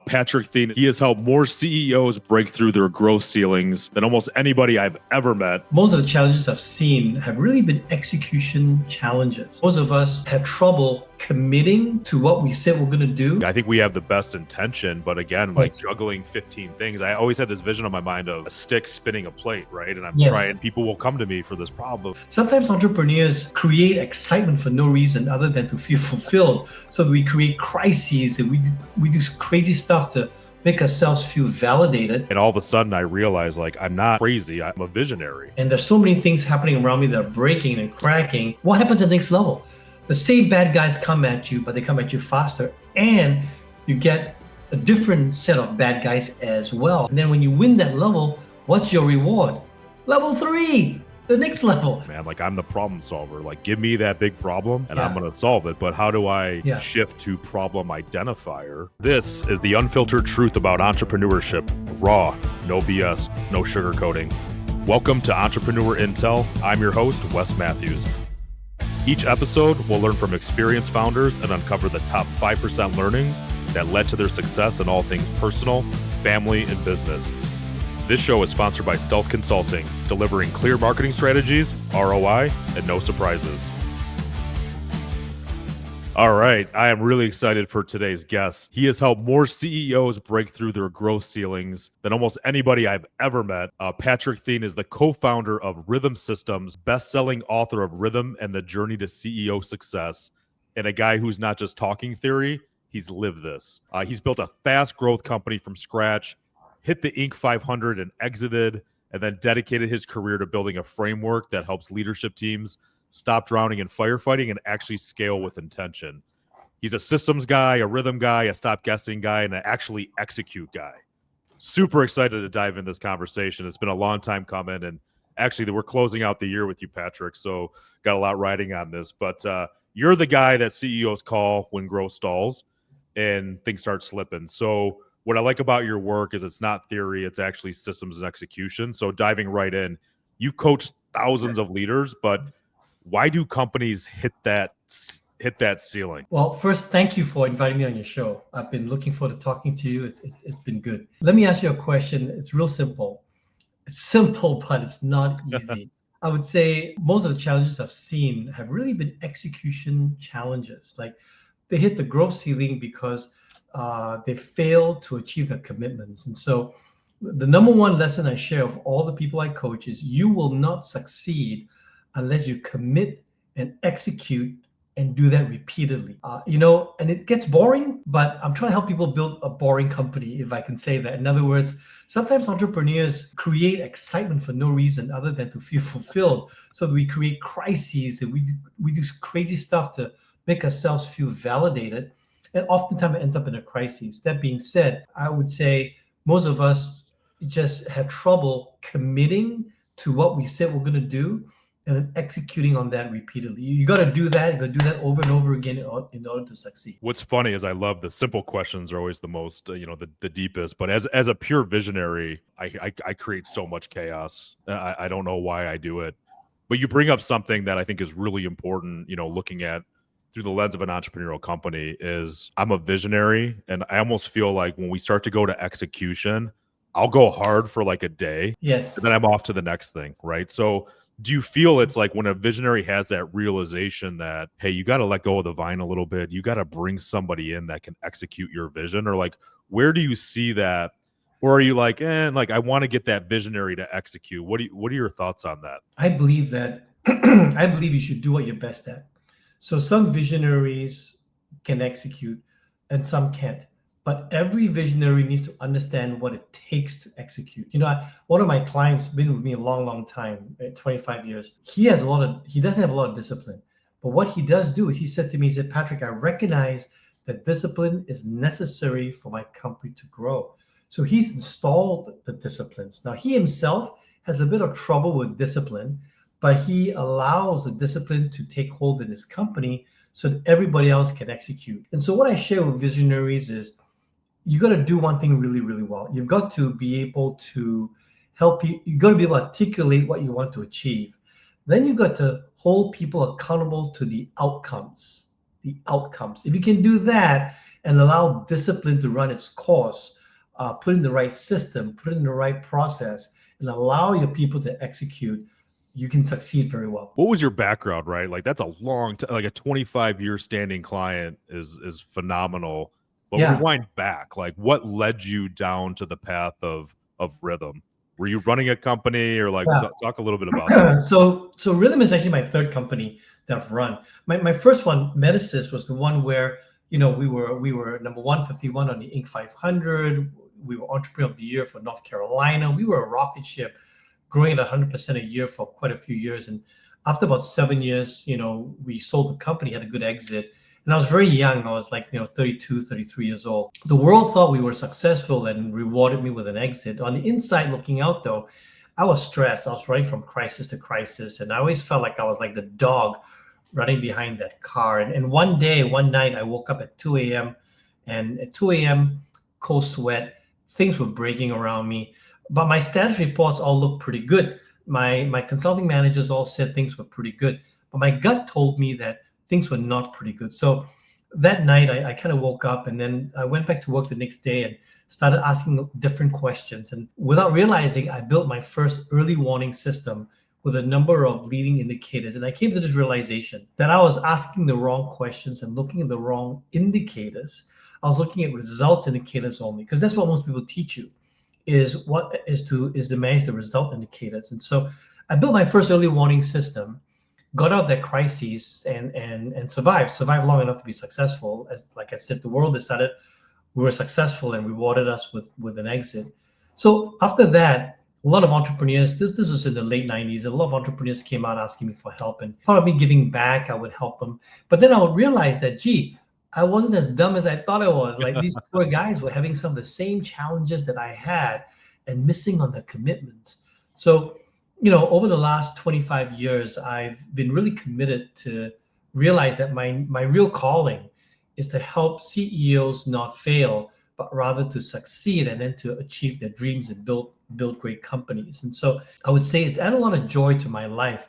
Patrick Thean. He has helped more CEOs break through their growth ceilings than almost anybody I've ever met. Most of the challenges I've seen have really been execution challenges. Most of us had trouble committing to what we said we're going to do. I think we have the best intention, but again, like juggling 15 things. I always had this vision on my mind of a stick spinning a plate, right? And I'm trying, people will come to me for this problem. Sometimes entrepreneurs create excitement for no reason other than to feel fulfilled. So we create crises and we do crazy stuff to make ourselves feel validated. And all of a sudden I realize, like, I'm not crazy, I'm a visionary. And there's so many things happening around me that are breaking and cracking. What happens at the next level? The same bad guys come at you, but they come at you faster. And you get a different set of bad guys as well. And then when you win that level, what's your reward? Level 3. The next level. Man, like, I'm the problem solver. Like, give me that big problem and I'm going to solve it. But how do I shift to problem identifier? This is the unfiltered truth about entrepreneurship. Raw, no BS, no sugarcoating. Welcome to Entrepreneur Intel. I'm your host, Wes Matthews. Each episode, we'll learn from experienced founders and uncover the top 5% learnings that led to their success in all things personal, family, and business. This show is sponsored by Stealth Consulting, delivering clear marketing strategies, ROI, and no surprises. All right, I am really excited for today's guest. He has helped more CEOs break through their growth ceilings than almost anybody I've ever met. Patrick Thean is the co-founder of Rhythm Systems, best-selling author of Rhythm and the Journey to CEO Success, and a guy who's not just talking theory, he's lived this. He's built a fast growth company from scratch, hit the Inc. 500 and exited, and then dedicated his career to building a framework that helps leadership teams stop drowning in firefighting and actually scale with intention. He's a systems guy, a rhythm guy, a stop guessing guy, and an actually execute guy. Super excited to dive in this conversation. It's been a long time coming, and actually we're closing out the year with you, Patrick, so got a lot riding on this. But you're the guy that CEOs call when growth stalls and things start slipping. So what I like about your work is it's not theory, it's actually systems and execution. So diving right in, you've coached thousands of leaders, but why do companies hit that ceiling? Well, first, thank you for inviting me on your show. I've been looking forward to talking to you. It's been good. Let me ask you a question. It's real simple. It's simple, but it's not easy. I would say most of the challenges I've seen have really been execution challenges. Like, they hit the growth ceiling because they fail to achieve their commitments. And so the number one lesson I share of all the people I coach is you will not succeed unless you commit and execute and do that repeatedly. And it gets boring, but I'm trying to help people build a boring company, if I can say that. In other words, sometimes entrepreneurs create excitement for no reason other than to feel fulfilled. So we create crises and we do crazy stuff to make ourselves feel validated. And oftentimes it ends up in a crisis. That being said, I would say most of us just have trouble committing to what we said we're going to do and then executing on that repeatedly. You got to do that. You got to do that over and over again in order to succeed. What's funny is I love the simple questions are always the most, the deepest. But as a pure visionary, I create so much chaos. I don't know why I do it. But you bring up something that I think is really important, looking at through the lens of an entrepreneurial company is I'm a visionary. And I almost feel like when we start to go to execution, I'll go hard for like a day. Yes. And then I'm off to the next thing, right? So do you feel it's like when a visionary has that realization that, hey, you got to let go of the vine a little bit, you got to bring somebody in that can execute your vision? Or like, where do you see that? Or are you like, I want to get that visionary to execute? What are your thoughts on that? I believe that you should do what you're best at. So some visionaries can execute and some can't. But every visionary needs to understand what it takes to execute. One of my clients been with me a long, long time, 25 years. He doesn't have a lot of discipline. But what he does do is he said to me, Patrick, I recognize that discipline is necessary for my company to grow. So he's installed the disciplines. Now, he himself has a bit of trouble with discipline, but he allows the discipline to take hold in his company so that everybody else can execute. And so what I share with visionaries is, you got to do one thing really, really well. You've got to be able to help people. You got to be able to articulate what you want to achieve. Then you got to hold people accountable to the outcomes. If you can do that, and allow discipline to run its course, put in the right system, put in the right process, and allow your people to execute, you can succeed very well. What was your background, right? Like that's a long time, like a 25-year standing client is phenomenal. But Yeah. rewind back, like what led you down to the path of rhythm? Were you running a company or like Yeah. talk a little bit about that? So Rhythm is actually my third company that I've run. My first one, Medisys, was the one where we were number 151 on the Inc. 500. We were Entrepreneur of the Year for North Carolina. We were a rocket ship, growing at 100% a year for quite a few years. And after about 7 years, we sold the company, had a good exit. And I was very young. I was like, 32, 33 years old. The world thought we were successful and rewarded me with an exit. On the inside looking out, though, I was stressed. I was running from crisis to crisis. And I always felt like I was like the dog running behind that car. And one night, I woke up at 2 a.m. And at 2 a.m., cold sweat, things were breaking around me. But my status reports all looked pretty good. My consulting managers all said things were pretty good. But my gut told me that things were not pretty good. So that night, I kind of woke up and then I went back to work the next day and started asking different questions. And without realizing, I built my first early warning system with a number of leading indicators. And I came to this realization that I was asking the wrong questions and looking at the wrong indicators. I was looking at results indicators only, because that's what most people teach you, is to manage the result indicators. And so I built my first early warning system, got out of that crisis and survived long enough to be successful. As like I said, the world decided we were successful and rewarded us with an exit. So after that, a lot of entrepreneurs, this was in the late 90s, a lot of entrepreneurs came out asking me for help, and thought of me giving back, I would help them. But then I would realize that, gee, I wasn't as dumb as I thought I was. Like these poor guys were having some of the same challenges that I had and missing on their commitments. So, over the last 25 years, I've been really committed to realize that my real calling is to help CEOs not fail, but rather to succeed and then to achieve their dreams and build great companies. And so I would say it's added a lot of joy to my life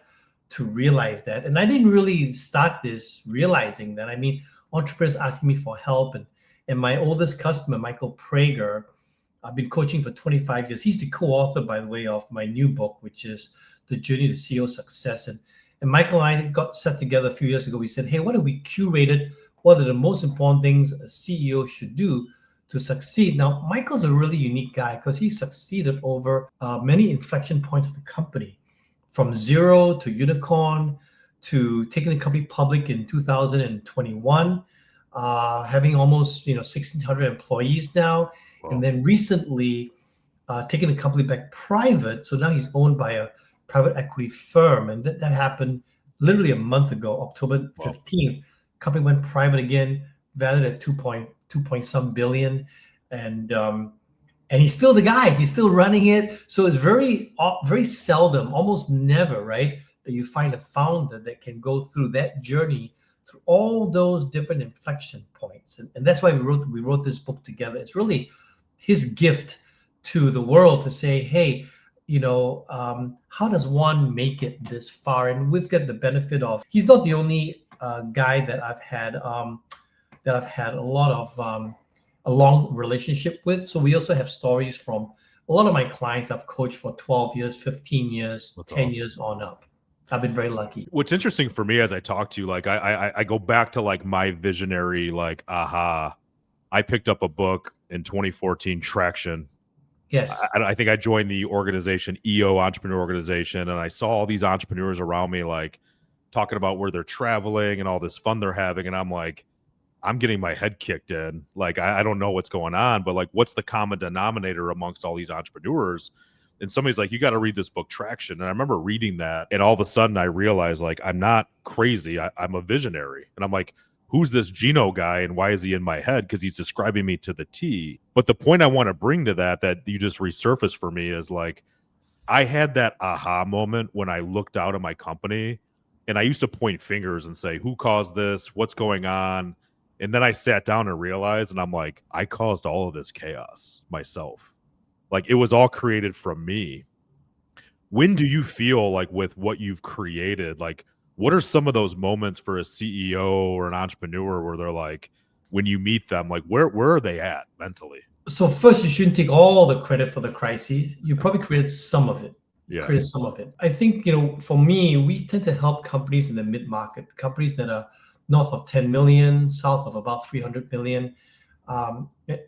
to realize that. And I didn't really start this realizing that. I mean, entrepreneurs asking me for help, and my oldest customer, Michael Prager, I've been coaching for 25 years. He's the co-author, by the way, of my new book, which is The Journey to CEO Success. And Michael and I got set together a few years ago. We said, hey, what if we curated what are the most important things a CEO should do to succeed? Now, Michael's a really unique guy because he succeeded over many inflection points of the company, from zero to unicorn, to taking the company public in 2021, having almost 1,600 employees now. Wow. And then recently taking the company back private. So now he's owned by a private equity firm. And that happened literally a month ago, October 15th. Wow. Company went private again, valued at 2 billion. And he's still the guy. He's still running it. So it's very seldom, almost never, right, that you find a founder that can go through that journey, through all those different inflection points. And that's why we wrote this book together. It's really his gift to the world to say, hey, how does one make it this far? And we've got the benefit of, he's not the only guy that I've had a lot of a long relationship with. So we also have stories from a lot of my clients I've coached for 12 years, 15 years, That's 10 awesome. Years on up. I've been very lucky. What's interesting for me as I talk to you, like I go back to like my visionary, like, aha, I picked up a book in 2014, Traction. Yes. I think I joined the organization, EO Entrepreneur Organization, and I saw all these entrepreneurs around me, like talking about where they're traveling and all this fun they're having. And I'm like, I'm getting my head kicked in. Like, I don't know what's going on, but like, what's the common denominator amongst all these entrepreneurs? And somebody's like, you got to read this book, Traction. And I remember reading that, and all of a sudden I realized, like, I'm not crazy. I'm a visionary. And I'm like, who's this Gino guy and why is he in my head? Because he's describing me to the T. But the point I want to bring to that you just resurfaced for me is like, I had that aha moment when I looked out at my company, and I used to point fingers and say, who caused this? What's going on? And then I sat down and realized, and I'm like, I caused all of this chaos myself. Like, it was all created from me. When do you feel like with what you've created, like, what are some of those moments for a CEO or an entrepreneur where they're like, when you meet them? Like where are they at mentally? So first, you shouldn't take all the credit for the crises. You probably created some of it. Yeah. Created some of it. I think, for me, we tend to help companies in the mid-market, companies that are north of 10 million, south of about 300 million.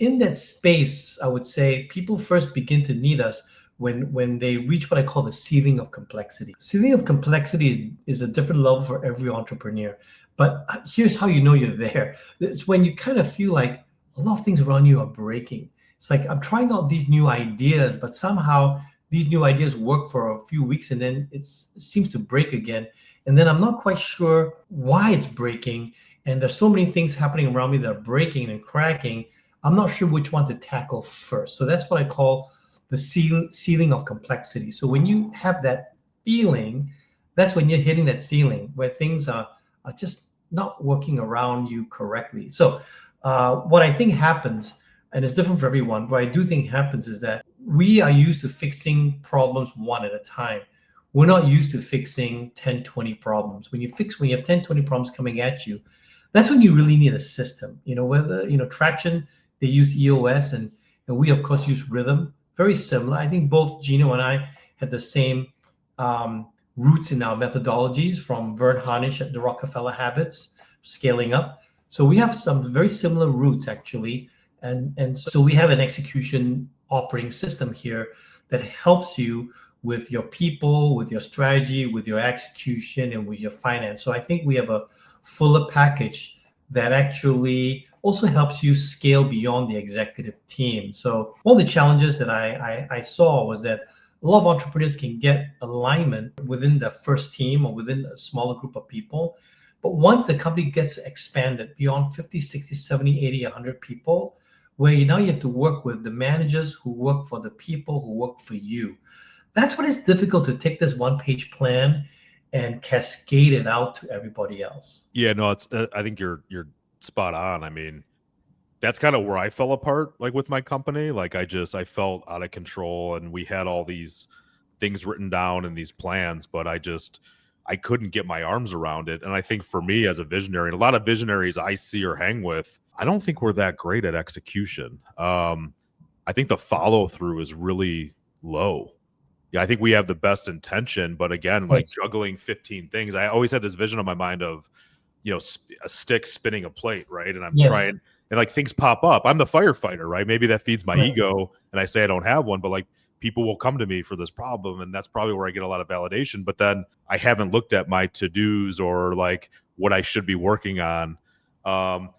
In that space, I would say people first begin to need us when they reach what I call the ceiling of complexity. Ceiling of complexity is a different level for every entrepreneur. But here's how you know you're there. It's when you kind of feel like a lot of things around you are breaking. It's like I'm trying out these new ideas, but somehow these new ideas work for a few weeks and then it seems to break again. And then I'm not quite sure why it's breaking. And there's so many things happening around me that are breaking and cracking. I'm not sure which one to tackle first. So that's what I call the ceiling of complexity. So when you have that feeling, that's when you're hitting that ceiling where things are just not working around you correctly. So what I think happens, and it's different for everyone, what I do think happens is that we are used to fixing problems one at a time. We're not used to fixing 10, 20 problems. When you have 10, 20 problems coming at you, that's when you really need a system. Whether, Traction, they use EOS and we of course use Rhythm, very similar. I think both Gino and I had the same roots in our methodologies from Vern Harnish at the Rockefeller Habits, scaling up. So we have some very similar roots actually. And so we have an execution operating system here that helps you with your people, with your strategy, with your execution, and with your finance. So I think we have a fuller package that actually also helps you scale beyond the executive team. So one of the challenges that I saw was that a lot of entrepreneurs can get alignment within the first team or within a smaller group of people. But once the company gets expanded beyond 50, 60, 70, 80, 100 people, where now you have to work with the managers who work for the people who work for you. That's when it's difficult to take this one-page plan and cascade it out to everybody else. Yeah, no, it's. I think you're spot on. I mean, that's kind of where I fell apart, like with my company. Like I felt out of control, and we had all these things written down and these plans, but I couldn't get my arms around it. And I think for me as a visionary, and a lot of visionaries I see or hang with, I don't think we're that great at execution. I think the follow through is really low. Yeah, I think we have the best intention, but again, like juggling 15 things. I always had this vision in my mind of, a stick spinning a plate, right? And I'm trying, and like things pop up. I'm the firefighter, right? Maybe that feeds my ego, and I say I don't have one, but like people will come to me for this problem, and that's probably where I get a lot of validation. But then I haven't looked at my to-dos or like what I should be working on.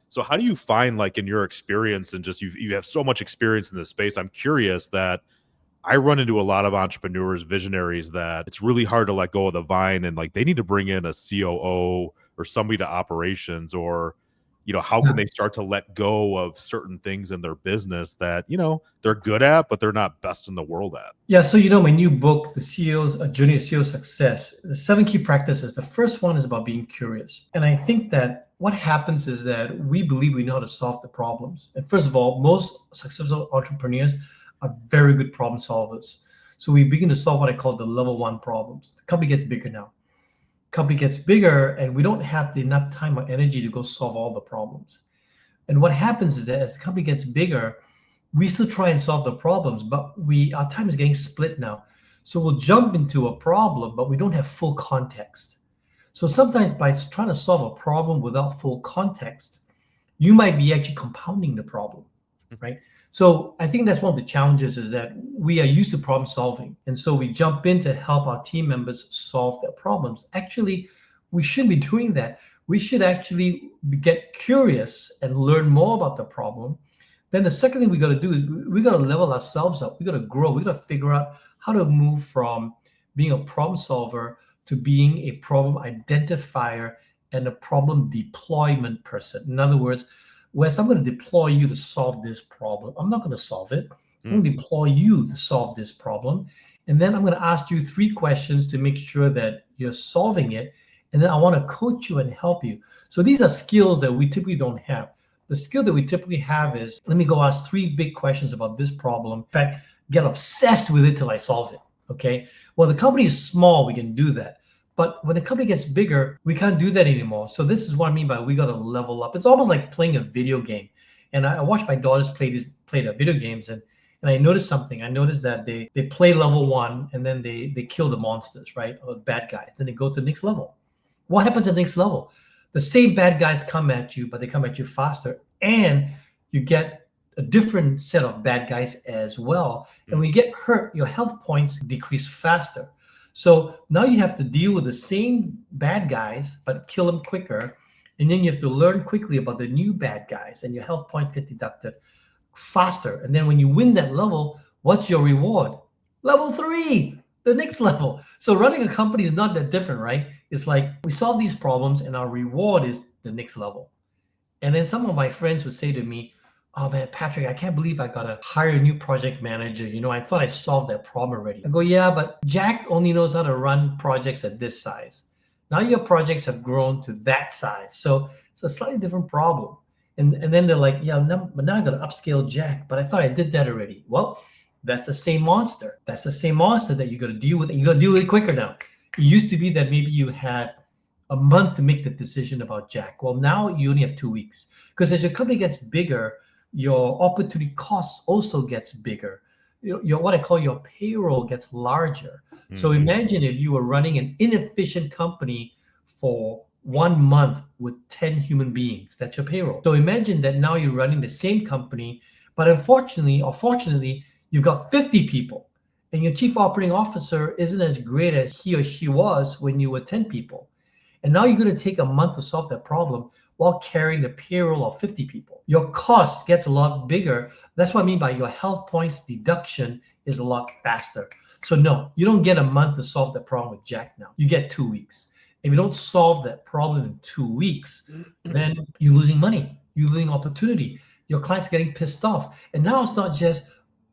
So how do you find, like in your experience, and just you have so much experience in this space, I'm curious that I run into a lot of entrepreneurs, visionaries, that it's really hard to let go of the vine, and like they need to bring in a COO or somebody to operations, or how can they start to let go of certain things in their business that they're good at but they're not best in the world at? Yeah, so my new book, The CEO's Journey to CEO Success, the 7 key practices. The first one is about being curious, and I think that what happens is that we believe we know how to solve the problems. And first of all, most successful entrepreneurs are very good problem solvers. So we begin to solve what I call the level 1 problems. The company gets bigger now. Company gets bigger, and we don't have enough time or energy to go solve all the problems. And what happens is that as the company gets bigger, we still try and solve the problems, but our time is getting split now. So we'll jump into a problem, but we don't have full context. So sometimes by trying to solve a problem without full context, you might be actually compounding the problem, right? So I think that's one of the challenges, is that we are used to problem solving. And so we jump in to help our team members solve their problems. Actually, we shouldn't be doing that. We should actually get curious and learn more about the problem. Then the second thing we got to do is we got to level ourselves up. We got to grow. We got to figure out how to move from being a problem solver to being a problem identifier and a problem deployment person. In other words, Wes, I'm going to deploy you to solve this problem. I'm not going to solve it. I'm going to deploy you to solve this problem. And then I'm going to ask you 3 questions to make sure that you're solving it. And then I want to coach you and help you. So these are skills that we typically don't have. The skill that we typically have is, let me go ask 3 big questions about this problem. In fact, get obsessed with it till I solve it. Okay. Well, the company is small. We can do that. But when the company gets bigger, we can't do that anymore. So this is what I mean by we got to level up. It's almost like playing a video game. And I watched my daughters play the video games, and I noticed something. I noticed that they play level 1 and then they kill the monsters, right? Or the bad guys. Then they go to the next level. What happens at the next level? The same bad guys come at you, but they come at you faster. And you get a different set of bad guys as well. And when you get hurt, your health points decrease faster. So now you have to deal with the same bad guys, but kill them quicker. And then you have to learn quickly about the new bad guys, and your health points get deducted faster. And then when you win that level, what's your reward? Level 3, the next level. So running a company is not that different, right? It's like we solve these problems and our reward is the next level. And then some of my friends would say to me, oh man, Patrick, I can't believe I got to hire a new project manager. I thought I solved that problem already. I go, yeah, but Jack only knows how to run projects at this size. Now your projects have grown to that size. So it's a slightly different problem. And then they're like, yeah, but now I got to upscale Jack, but I thought I did that already. Well, that's the same monster. That's the same monster that you got to deal with. And you got to deal with it quicker now. It used to be that maybe you had a month to make the decision about Jack. Well, now you only have 2 weeks, because as your company gets bigger, your opportunity cost also gets bigger. Your what I call your payroll gets larger. Mm-hmm. So imagine if you were running an inefficient company for 1 month with 10 human beings. That's your payroll. So imagine that now you're running the same company, but unfortunately or fortunately, you've got 50 people, and your chief operating officer isn't as great as he or she was when you were 10 people. And now you're going to take a month to solve that problem while carrying the payroll of 50 people. Your cost gets a lot bigger. That's what I mean by your health points deduction is a lot faster. So no, you don't get a month to solve that problem with Jack now. You get 2 weeks. If you don't solve that problem in 2 weeks, then you're losing money. You're losing opportunity. Your client's getting pissed off. And now it's not just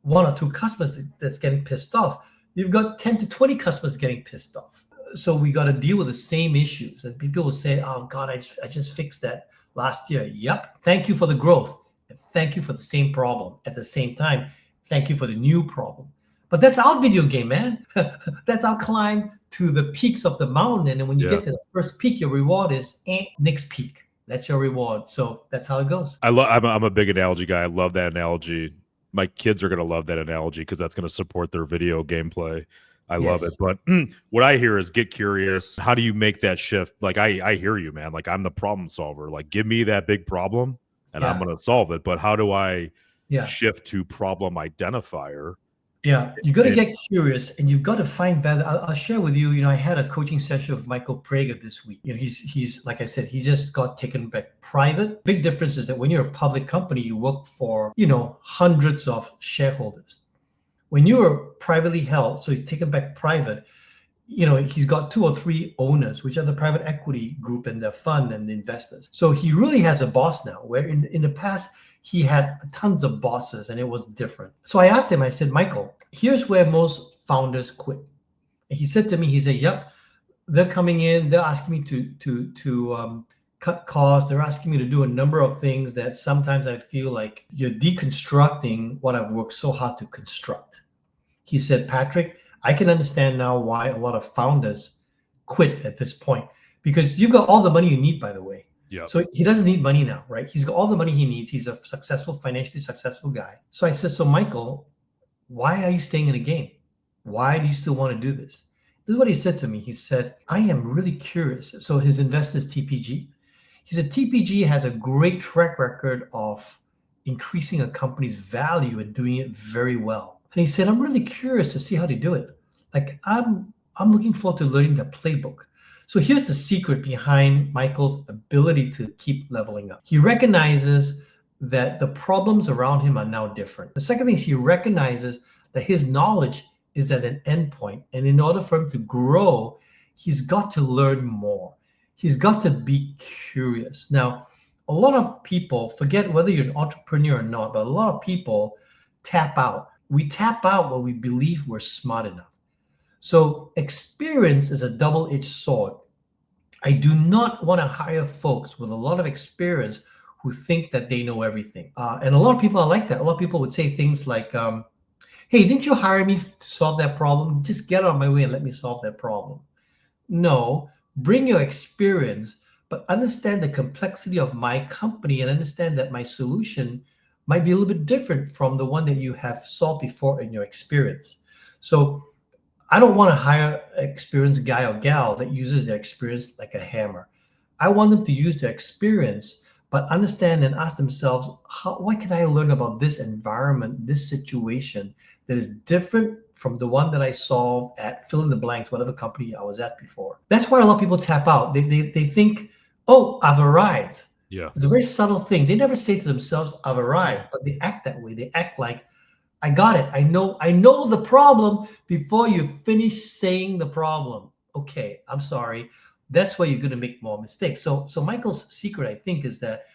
1 or 2 customers that's getting pissed off. You've got 10 to 20 customers getting pissed off. So we got to deal with the same issues. And people will say, oh God, I just fixed that last year. Yep. Thank you for the growth. And thank you for the same problem. At the same time, thank you for the new problem. But that's our video game, man. That's our climb to the peaks of the mountain. And then when you get to the first peak, your reward is next peak. That's your reward. So that's how it goes. I'm a big analogy guy. I love that analogy. My kids are going to love that analogy because that's going to support their video gameplay. I love it. But what I hear is get curious. How do you make that shift? Like, I hear you, man. Like, I'm the problem solver. Like, give me that big problem and I'm going to solve it. But how do I shift to problem identifier? Yeah, you got to get curious, and you've got to find value. I'll share with you. I had a coaching session with Michael Prager this week. He's like I said, he just got taken back private. Big difference is that when you're a public company, you work for hundreds of shareholders. When you're privately held, so he's taken back private, he's got 2 or 3 owners, which are the private equity group and the fund and the investors. So he really has a boss now, where in the past, he had tons of bosses and it was different. So I asked him, I said, Michael, here's where most founders quit. And he said to me, he said, yep, they're coming in, they're asking me to cut costs. They're asking me to do a number of things that sometimes I feel like you're deconstructing what I've worked so hard to construct. He said, Patrick, I can understand now why a lot of founders quit at this point, because you've got all the money you need, by the way. Yeah. So he doesn't need money now, right? He's got all the money he needs. He's a financially successful guy. So I said, so Michael, why are you staying in the game? Why do you still want to do this? This is what he said to me. He said, I am really curious. So his investor is TPG. He said, TPG has a great track record of increasing a company's value and doing it very well. And he said, I'm really curious to see how they do it. Like, I'm looking forward to learning the playbook. So here's the secret behind Michael's ability to keep leveling up. He recognizes that the problems around him are now different. The second thing is he recognizes that his knowledge is at an endpoint. And in order for him to grow, he's got to learn more. He's got to be curious. Now, a lot of people, forget whether you're an entrepreneur or not, but a lot of people tap out. We tap out when we believe we're smart enough. So experience is a double-edged sword. I do not want to hire folks with a lot of experience who think that they know everything. And a lot of people are like that. A lot of people would say things like, hey, didn't you hire me to solve that problem? Just get out of my way and let me solve that problem. No, bring your experience, but understand the complexity of my company and understand that my solution might be a little bit different from the one that you have solved before in your experience. So I don't want to hire an experienced guy or gal that uses their experience like a hammer. I want them to use their experience, but understand and ask themselves, what can I learn about this environment, this situation that is different from the one that I solved at fill in the blanks, whatever company I was at before. That's why a lot of people tap out. They think, oh, I've arrived. Yeah. It's a very subtle thing. They never say to themselves, I've arrived, but they act that way. They act like, I got it. I know the problem before you finish saying the problem. Okay, I'm sorry. That's where you're going to make more mistakes. So Michael's secret, I think, is that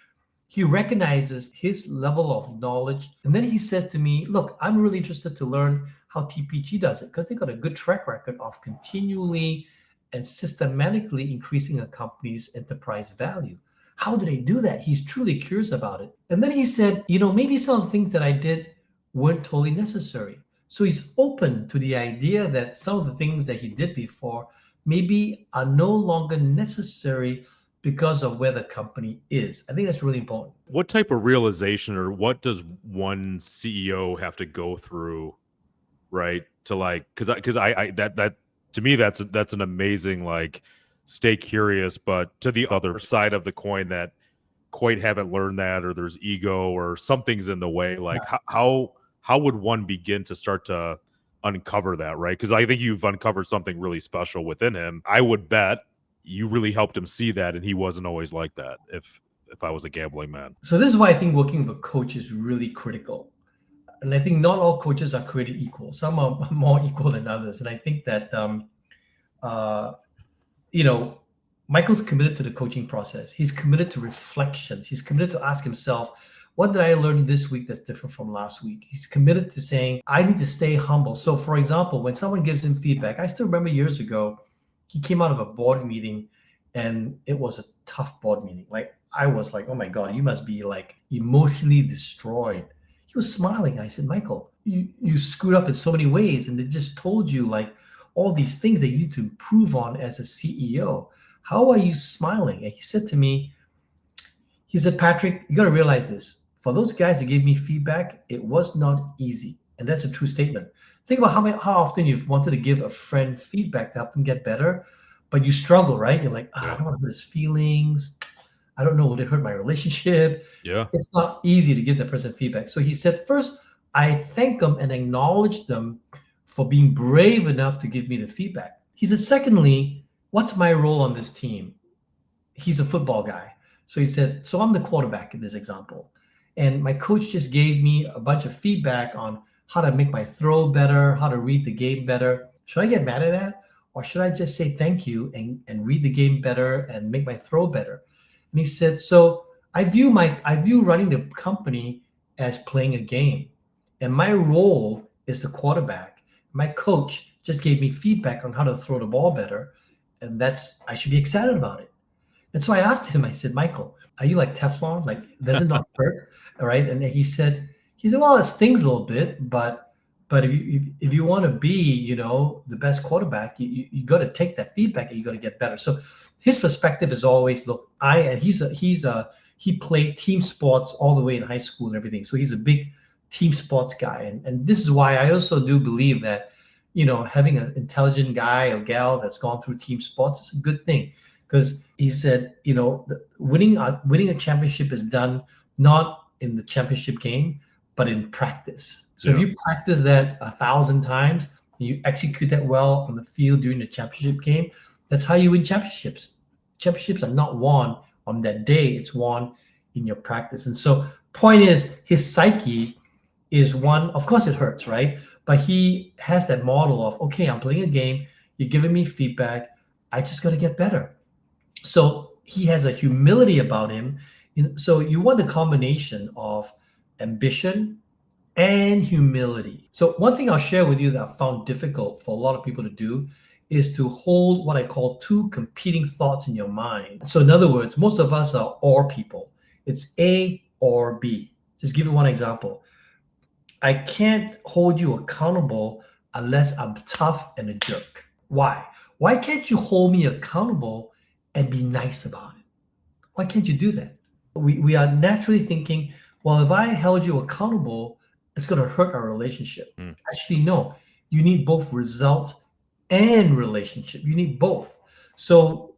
he recognizes his level of knowledge. And then he says to me, look, I'm really interested to learn how TPG does it because they got a good track record of continually and systematically increasing a company's enterprise value. How do they do that? He's truly curious about it. And then he said, maybe some of the things that I did weren't totally necessary. So he's open to the idea that some of the things that he did before maybe are no longer necessary because of where the company is. I think that's really important. What type of realization or what does one CEO have to go through, right? To like, because I that to me that's an amazing like stay curious, but to the other side of the coin that quite haven't learned that or there's ego or something's in the way. Like how would one begin to start to uncover that, right? Because I think you've uncovered something really special within him. I would bet you really helped him see that, and he wasn't always like that. If I was a gambling man. So this is why I think working with a coach is really critical. And I think not all coaches are created equal. Some are more equal than others. And I think that, Michael's committed to the coaching process. He's committed to reflections. He's committed to ask himself, what did I learn this week that's different from last week? He's committed to saying, I need to stay humble. So for example, when someone gives him feedback, I still remember years ago, he came out of a board meeting and it was a tough board meeting. Like I was like, oh my God, you must be like emotionally destroyed. He was smiling. I said, Michael, you screwed up in so many ways. And they just told you like all these things that you need to improve on as a CEO. How are you smiling? And he said to me, he said, Patrick, you got to realize this. For those guys that gave me feedback, it was not easy. And that's a true statement. Think about how often you've wanted to give a friend feedback to help them get better, but you struggle, right? You're like, I don't want to hurt his feelings. I don't know, would it hurt my relationship? Yeah. It's not easy to give that person feedback. So he said, first, I thank them and acknowledge them for being brave enough to give me the feedback. He said, secondly, what's my role on this team? He's a football guy. So he said, so I'm the quarterback in this example. And my coach just gave me a bunch of feedback on how to make my throw better, how to read the game better. Should I get mad at that? Or should I just say thank you and read the game better and make my throw better? And he said, so I view running the company as playing a game. And my role is the quarterback. My coach just gave me feedback on how to throw the ball better. And I should be excited about it. And so I asked him, I said, Michael, are you like Teflon? Like, does it not hurt? All right. And he said, well, it stings a little bit, but if you want to be, the best quarterback, you got to take that feedback and you got to get better. So his perspective is always, look, he played team sports all the way in high school and everything. So he's a big team sports guy. And this is why I also do believe that, having an intelligent guy or gal that's gone through team sports is a good thing. Because he said, winning a championship is done not in the championship game, but in practice. So if you practice that 1,000 times, and you execute that well on the field during the championship game, that's how you win championships. Championships are not won on that day. It's won in your practice. And so point is, his psyche is one, of course it hurts, right? But he has that model of, okay, I'm playing a game. You're giving me feedback. I just got to get better. So he has a humility about him. So you want a combination of ambition and humility. So one thing I'll share with you that I found difficult for a lot of people to do is to hold what I call two competing thoughts in your mind. So in other words, most of us are or people. It's A or B. Just give you one example. I can't hold you accountable unless I'm tough and a jerk. Why? Why can't you hold me accountable and be nice about it? Why can't you do that? We are naturally thinking, well, if I held you accountable, it's going to hurt our relationship. Mm. Actually, no. You need both results and relationship. You need both. So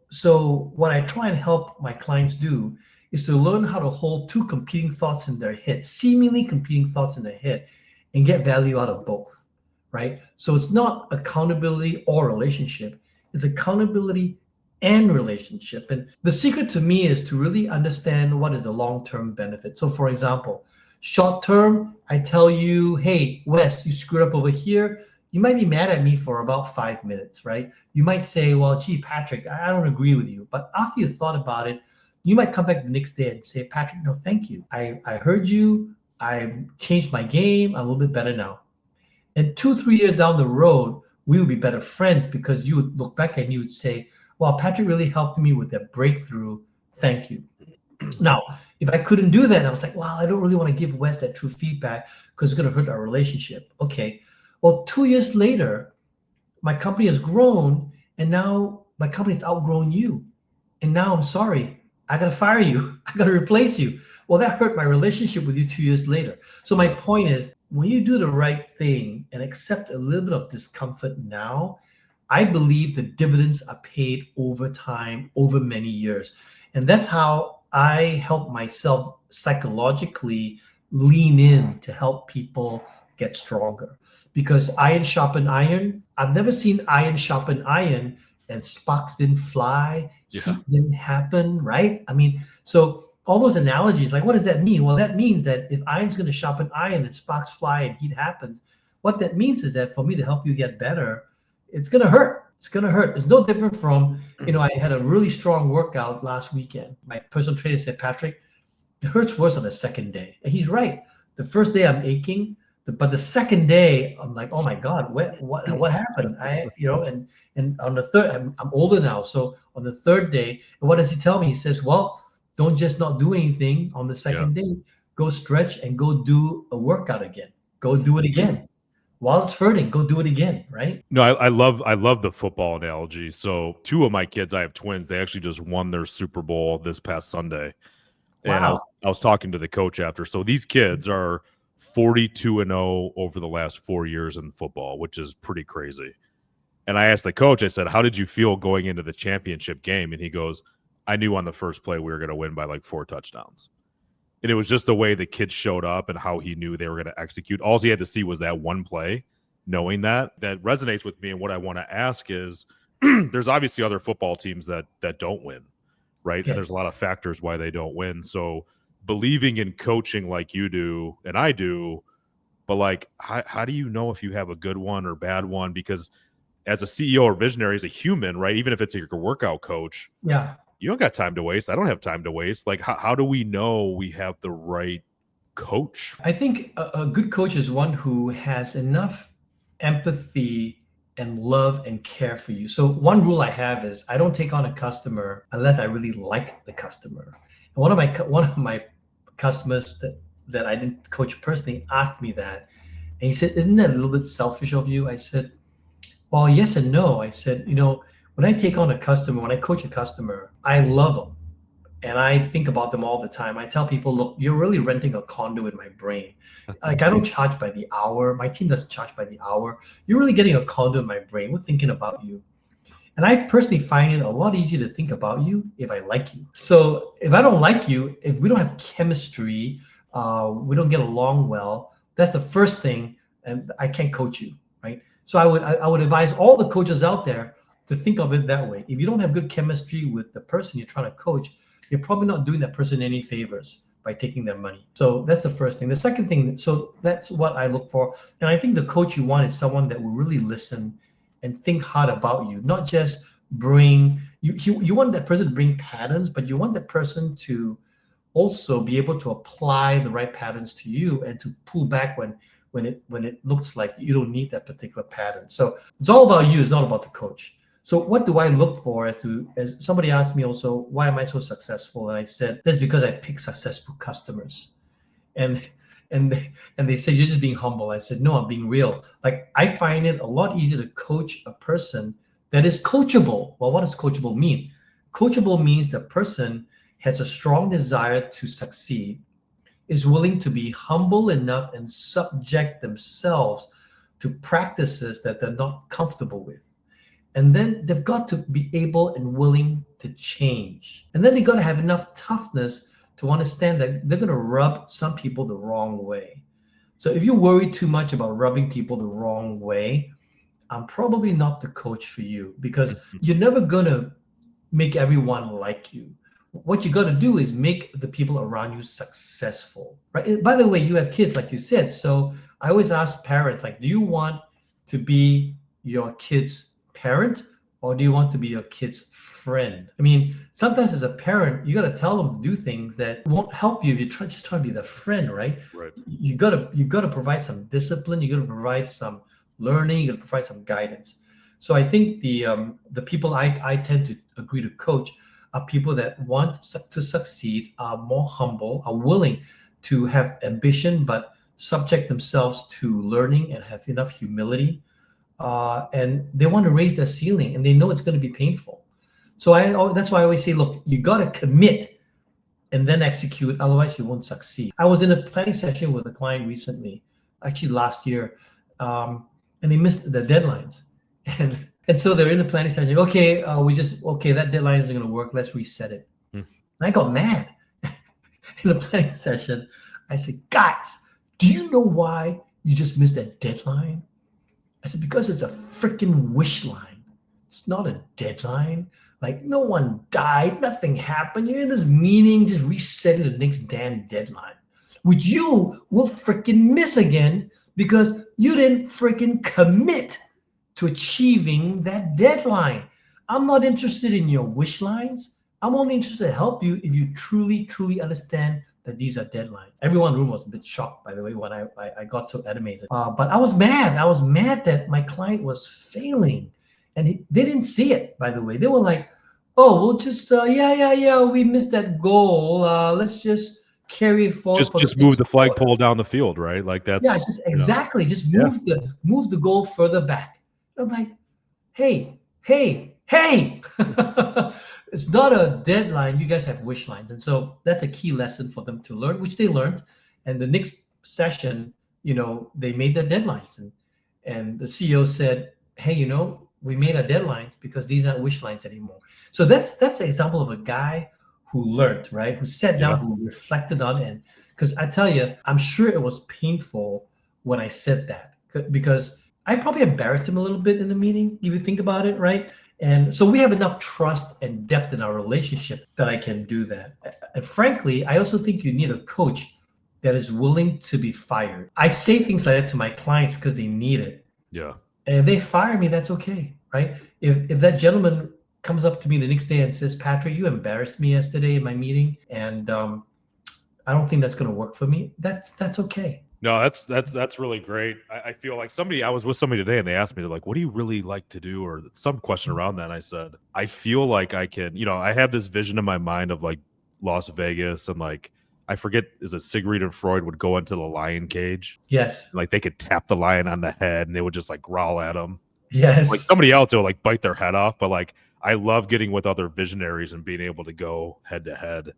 what I try and help my clients do is to learn how to hold two competing thoughts in their head, seemingly competing thoughts in their head, and get value out of both, right? So it's not accountability or relationship. It's accountability and relationship. And the secret to me is to really understand what is the long-term benefit. So for example, short term, I tell you, hey, Wes, you screwed up over here. You might be mad at me for about 5 minutes, right? You might say, well, gee, Patrick, I don't agree with you. But after you thought about it, you might come back the next day and say, Patrick, no, thank you. I heard you. I changed my game. I'm a little bit better now. And 2, 3 years down the road, we would be better friends because you would look back and you would say, well, Patrick really helped me with that breakthrough. Thank you. Now, if I couldn't do that, I was like, well, I don't really want to give Wes that true feedback because it's going to hurt our relationship. Okay. Well, 2 years later, my company has grown and now my company's outgrown you. And now I'm sorry. I got to fire you. I got to replace you. Well, that hurt my relationship with you 2 years later. So my point is, when you do the right thing and accept a little bit of discomfort now, I believe the dividends are paid over time, over many years. And that's how I help myself psychologically lean in to help people get stronger. Because iron sharpen iron. I've never seen iron sharpen iron and sparks didn't fly, heat didn't happen, right? I mean, so all those analogies, like what does that mean? Well, that means that if iron's going to sharpen iron and sparks fly and heat happens, what that means is that for me to help you get better, it's going to hurt. It's going to hurt. It's no different from, I had a really strong workout last weekend. My personal trainer said, Patrick, it hurts worse on the second day. And he's right. The first day I'm aching, but the second day I'm like, oh my God, what happened? And on the third, I'm older now. So on the third day, and what does he tell me? He says, well, don't just not do anything on the second day. Go stretch and go do a workout again. Go do it again. While it's hurting, go do it again, right? No, I love the football analogy. So 2 of my kids, I have twins. They actually just won their Super Bowl this past Sunday. And Wow. I was talking to the coach after. So these kids are 42-0 over the last 4 years in football, which is pretty crazy. And I asked the coach, I said, how did you feel going into the championship game? And he goes, I knew on the first play we were going to win by like 4 touchdowns. And it was just the way the kids showed up and how he knew they were going to execute. All he had to see was that one play, knowing that resonates with me. And what I want to ask is, there's obviously other football teams that don't win, right? Yes. And there's a lot of factors why they don't win. So believing in coaching like you do and I do, but like, how do you know if you have a good one or bad one? Because as a CEO or visionary, as a human, right, even if it's your workout coach, you don't got time to waste. I don't have time to waste. Like, how do we know we have the right coach? I think a good coach is one who has enough empathy and love and care for you. So one rule I have is I don't take on a customer unless I really like the customer. And one of my customers that I didn't coach personally asked me that. And he said, isn't that a little bit selfish of you? I said, well, yes and no. I said, when I take on a customer, when I coach a customer, I love them. And I think about them all the time. I tell people, look, you're really renting a condo in my brain. Like, I don't charge by the hour. My team doesn't charge by the hour. You're really getting a condo in my brain. We're thinking about you. And I personally find it a lot easier to think about you if I like you. So if I don't like you, if we don't have chemistry, we don't get along well, that's the first thing, and I can't coach you, right? So I would advise all the coaches out there to think of it that way. If you don't have good chemistry with the person you're trying to coach, you're probably not doing that person any favors by taking their money. So that's the first thing. The second thing, so that's what I look for. And I think the coach you want is someone that will really listen and think hard about you, not just bring, you want that person to bring patterns, but you want that person to also be able to apply the right patterns to you and to pull back when it looks like you don't need that particular pattern. So it's all about you, it's not about the coach. So what do I look for as somebody asked me also, why am I so successful? And I said, that's because I pick successful customers. And they say, you're just being humble. I said, no, I'm being real. Like, I find it a lot easier to coach a person that is coachable. Well, what does coachable mean? Coachable means the person has a strong desire to succeed, is willing to be humble enough and subject themselves to practices that they're not comfortable with. And then they've got to be able and willing to change. And then they got to have enough toughness to understand that they're going to rub some people the wrong way. So if you worry too much about rubbing people the wrong way, I'm probably not the coach for you, because you're never going to make everyone like you. What you got to do is make the people around you successful, right? By the way, you have kids, like you said. So I always ask parents, like, do you want to be your kid's parent, or do you want to be your kid's friend? I mean, sometimes as a parent, you got to tell them to do things that won't help you if you just try to be their friend, right? Right. You gotta provide some discipline. You got to provide some learning. You got to provide some guidance. So I think the people I tend to agree to coach are people that want to succeed, are more humble, are willing to have ambition, but subject themselves to learning and have enough humility. And they want to raise their ceiling, and they know it's going to be painful. So that's why I always say, look, you got to commit and then execute. Otherwise, you won't succeed. I was in a planning session with a client recently, actually last year, and they missed the deadlines. And so they're in the planning session. Okay, that deadline isn't going to work. Let's reset it. And I got mad in the planning session. I said, guys, do you know why you just missed that deadline? I said, because it's a freaking wish line. It's not a deadline. Like, no one died. Nothing happened. You're in this meeting, just resetting the next damn deadline, which you will freaking miss again because you didn't freaking commit to achieving that deadline. I'm not interested in your wish lines. I'm only interested to help you if you truly, truly understand that these are deadlines. Everyone in the room was a bit shocked, by the way, when I got so animated. But I was mad. I was mad that my client was failing. And they didn't see it, by the way. They were like, oh, we'll just, we missed that goal. Let's just carry it forward. Just move the flagpole down the field, right? Like that's just exactly. Just move the goal further back. I'm like, hey. It's not a deadline. You guys have wish lines. And so that's a key lesson for them to learn, which they learned. And the next session, they made their deadlines. And the CEO said, hey, we made our deadlines because these aren't wish lines anymore. So that's an example of a guy who learned, right? Who sat down, who reflected on it. Because I tell you, I'm sure it was painful when I said that, because I probably embarrassed him a little bit in the meeting, if you think about it, right? And so we have enough trust and depth in our relationship that I can do that. And frankly, I also think you need a coach that is willing to be fired. I say things like that to my clients because they need it. Yeah. And if they fire me, that's okay, right? If that gentleman comes up to me the next day and says, Patrick, you embarrassed me yesterday in my meeting, and I don't think that's going to work for me, that's okay. No, that's really great. I feel like I was with somebody today and they asked me, like, what do you really like to do? Or some question around that. And I said, I feel like I can, I have this vision in my mind of like Las Vegas, and like, I forget, is it Siegfried and Freud would go into the lion cage? Yes. Like they could tap the lion on the head and they would just like growl at him. Yes. Like somebody else will like bite their head off. But like, I love getting with other visionaries and being able to go head to head,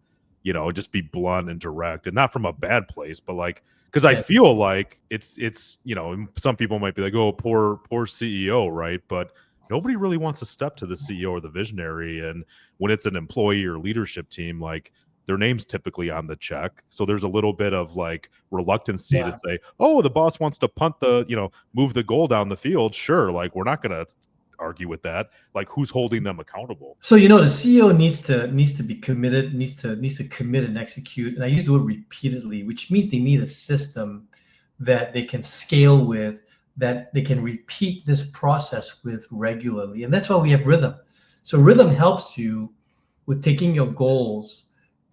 just be blunt and direct, and not from a bad place, but like, because I feel like it's some people might be like, oh, poor CEO, right? But nobody really wants to step to the CEO or the visionary. And when it's an employee or leadership team, like their name's typically on the check. So there's a little bit of like reluctancy to say, oh, the boss wants to punt move the goal down the field. Sure. Like we're not going to argue with that. Like who's holding them accountable? So the CEO needs to be committed, needs to commit and execute. And I use the word repeatedly, which means they need a system that they can scale with, that they can repeat this process with regularly. And that's why we have rhythm. So rhythm helps you with taking your goals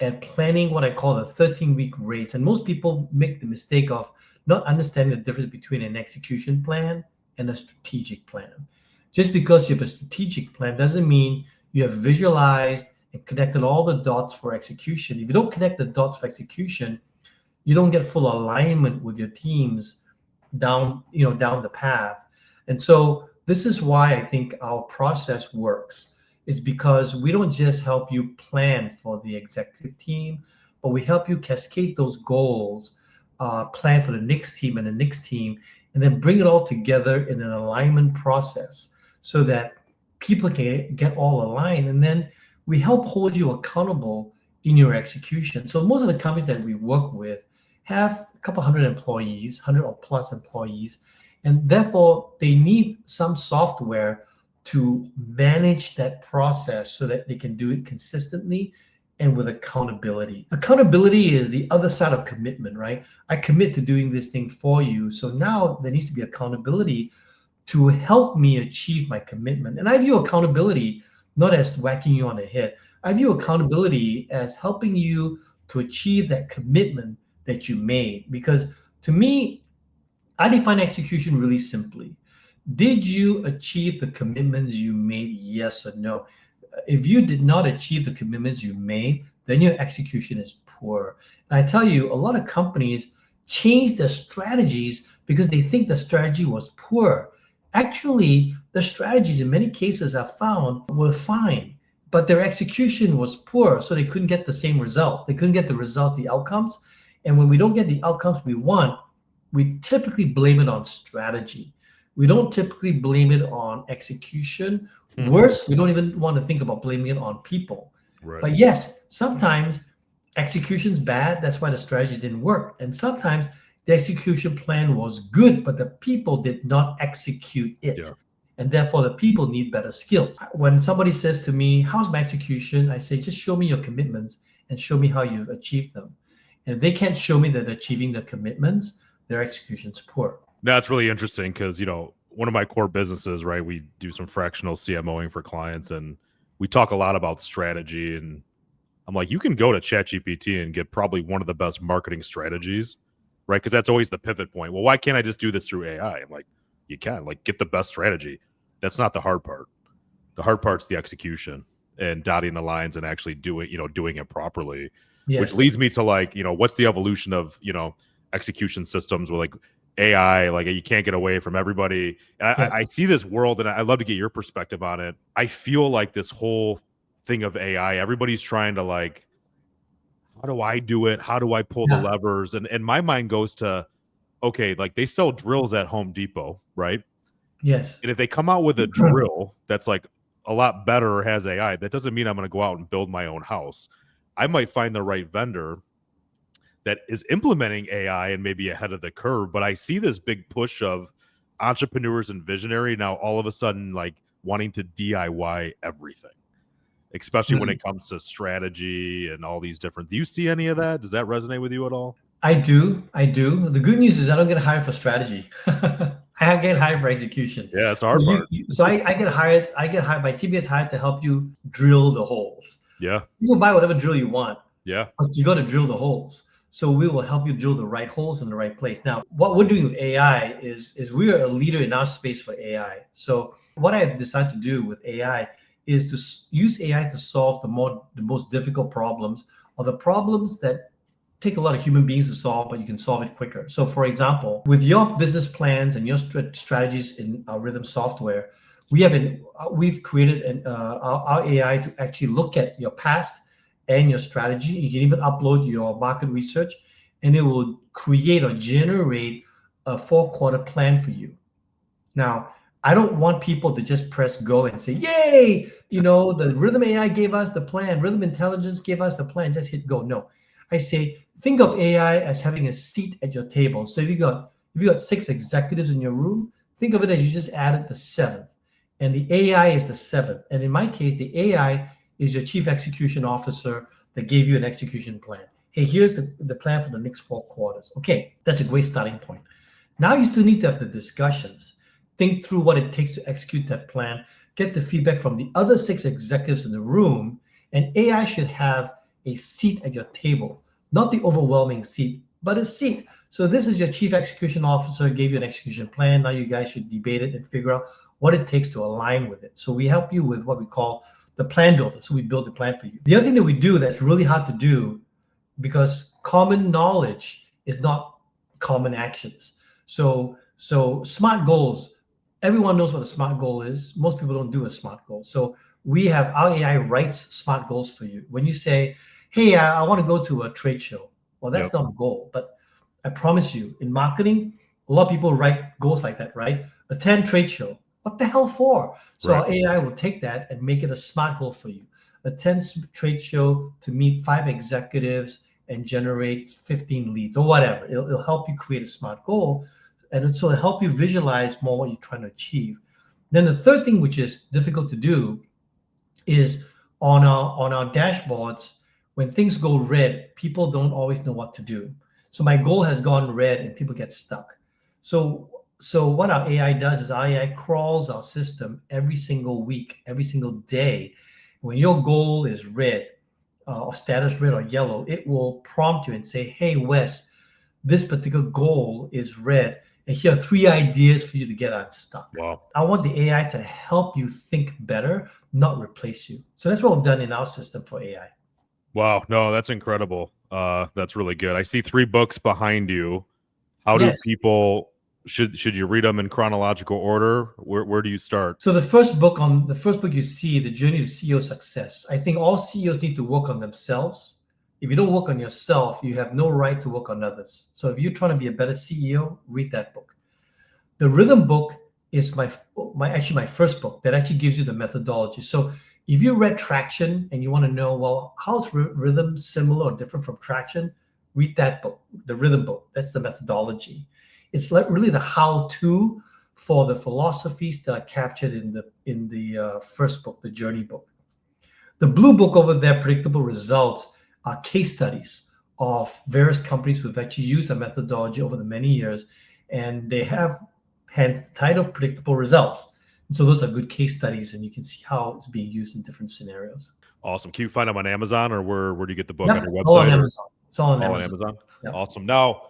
and planning what I call a 13-week race. And most people make the mistake of not understanding the difference between an execution plan and a strategic plan. Just because you have a strategic plan doesn't mean you have visualized and connected all the dots for execution. If you don't connect the dots for execution, you don't get full alignment with your teams down the path. And so This is why I think our process works. Is because we don't just help you plan for the executive team, but we help you cascade those goals, plan for the next team and the next team, and then bring it all together in an alignment process so that people can get all aligned. And then we help hold you accountable in your execution. So most of the companies that we work with have a couple hundred employees, 100 or plus employees, and therefore they need some software to manage that process so that they can do it consistently and with accountability. Accountability is the other side of commitment, right? I commit to doing this thing for you. So now there needs to be accountability to help me achieve my commitment. And I view accountability not as whacking you on the head. I view accountability as helping you to achieve that commitment that you made. Because to me, I define execution really simply. Did you achieve the commitments you made? Yes or no? If you did not achieve the commitments you made, then your execution is poor. And I tell you, a lot of companies change their strategies because they think the strategy was poor. Actually, the strategies in many cases I've found were fine, but their execution was poor, so they couldn't get the same result. They couldn't get the results, the outcomes. And when we don't get the outcomes we want, we typically blame it on strategy. We don't typically blame it on execution. Worse, we don't even want to think about blaming it on people. Right. But yes, sometimes execution's bad. That's why the strategy didn't work. And sometimes the execution plan was good, but the people did not execute it. Yeah. And therefore, the people need better skills. When somebody says to me, how's my execution? I say, just show me your commitments and show me how you've achieved them. And if they can't show me that they're achieving the commitments, their execution's poor. That's really interesting because, one of my core businesses, right, we do some fractional CMOing for clients, and we talk a lot about strategy. And I'm like, you can go to ChatGPT and get probably one of the best marketing strategies, right? Because that's always the pivot point. Well, why can't I just do this through AI? I'm like, you can, get the best strategy. That's not the hard part. The hard part's the execution and dotting the lines and actually doing it properly. Yes. Which leads me to what's the evolution of, execution systems with AI, you can't get away from everybody. And Yes. I see this world, and I'd love to get your perspective on it. I feel like this whole thing of AI, everybody's trying to how do I do it? How do I pull the levers? And my mind goes to, okay, they sell drills at Home Depot, right? Yes. And if they come out with a drill that's a lot better or has AI, that doesn't mean I'm going to go out and build my own house. I might find the right vendor that is implementing AI and maybe ahead of the curve. But I see this big push of entrepreneurs and visionary now all of a sudden wanting to DIY everything, especially when it comes to strategy and all these different. Do you see any of that? Does that resonate with you at all? I do. The good news is I don't get hired for strategy. I get hired for execution. Yeah, that's the hard part. So I get hired. My team gets hired to help you drill the holes. Yeah. You can buy whatever drill you want. Yeah. But you got to drill the holes. So we will help you drill the right holes in the right place. Now, what we're doing with AI is we are a leader in our space for AI. So what I've decided to do with AI is to use AI to solve the most difficult problems, or the problems that take a lot of human beings to solve, but you can solve it quicker. So for example, with your business plans and your strategies in our Rhythm software, we've created our AI to actually look at your past and your strategy. You can even upload your market research, and it will create or generate a 4-quarter plan for you. Now, I don't want people to just press go and say, yay, the Rhythm AI gave us the plan, Rhythm Intelligence gave us the plan, just hit go. No, I say, think of AI as having a seat at your table. So if you got 6 executives in your room, think of it as you just added the 7th, and the AI is the 7th. And in my case, the AI is your chief execution officer that gave you an execution plan. Hey, here's the plan for the next 4 quarters. Okay, that's a great starting point. Now you still need to have the discussions. Think through what it takes to execute that plan, get the feedback from the other 6 executives in the room, and AI should have a seat at your table, not the overwhelming seat, but a seat. So this is your chief execution officer, gave you an execution plan. Now you guys should debate it and figure out what it takes to align with it. So we help you with what we call the plan builder. So we build a plan for you. The other thing that we do that's really hard to do, because common knowledge is not common actions. So SMART goals, everyone knows what a SMART goal is. Most people don't do a SMART goal. So we have our AI writes SMART goals for you. When you say, hey, I want to go to a trade show. Well, that's not a goal, but I promise you in marketing, a lot of people write goals like that, right? Attend trade show. What the hell for? So our AI will take that and make it a SMART goal for you. Attend trade show to meet 5 executives and generate 15 leads or whatever. It'll help you create a SMART goal. And so it'll help you visualize more what you're trying to achieve. Then the third thing, which is difficult to do, is on our dashboards, when things go red, people don't always know what to do. So my goal has gone red and people get stuck. So what our AI does is our AI crawls our system every single week, every single day. When your goal is red, or status red or yellow, it will prompt you and say, hey, Wes, this particular goal is red. And here are 3 ideas for you to get unstuck. Wow. I want the AI to help you think better, not replace you. So that's what we've done in our system for AI. Wow. No, that's incredible. That's really good. I see 3 books behind you. How do people, should you read them in chronological order? Where do you start? So the first book you see, The Journey to CEO Success. I think all CEOs need to work on themselves. If you don't work on yourself, you have no right to work on others. So if you're trying to be a better CEO, read that book. The Rhythm book is my first book that actually gives you the methodology. So if you read Traction and you want to know, well, how's Rhythm similar or different from Traction, read that book, the Rhythm book. That's the methodology. It's like really the how-to for the philosophies that are captured in the first book, the Journey book. The blue book over there, Predictable Results, are case studies of various companies who've actually used the methodology over the many years, and they have, hence the title, Predictable Results. And so those are good case studies, and you can see how it's being used in different scenarios. Awesome. Can you find them on Amazon, or where do you get the book? On your website? All on Amazon. It's all on Amazon. Amazon. Yep. Awesome. Now,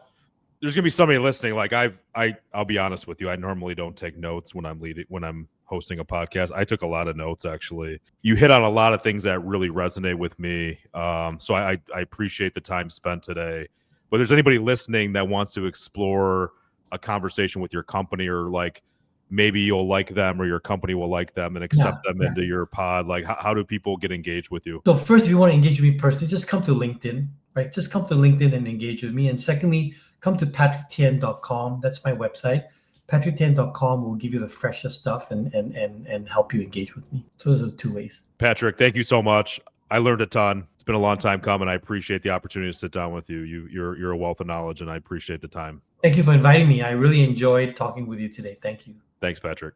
there's gonna be somebody listening. Like I'll be honest with you. I normally don't take notes when I'm hosting a podcast. I took a lot of notes, actually. You hit on a lot of things that really resonate with me. So I appreciate the time spent today. But there's anybody listening that wants to explore a conversation with your company, or like maybe you'll like them or your company will like them and accept them into your pod. Like how do people get engaged with you? So first, if you want to engage with me personally, just come to LinkedIn, right? Just come to LinkedIn and engage with me. And secondly, come to patrickthean.com. That's my website. patrickthean.com will give you the freshest stuff and help you engage with me. So those are the 2 ways. Patrick, thank you so much. I learned a ton. It's been a long time coming. I appreciate the opportunity to sit down with you. You're a wealth of knowledge, and I appreciate the time. Thank you for inviting me. I really enjoyed talking with you today. Thank you. Thanks, Patrick.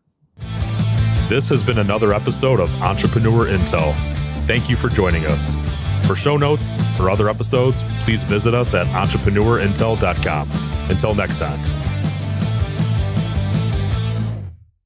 This has been another episode of Entrepreneur Intel. Thank you for joining us. For show notes or other episodes, please visit us at entrepreneurintel.com. Until next time.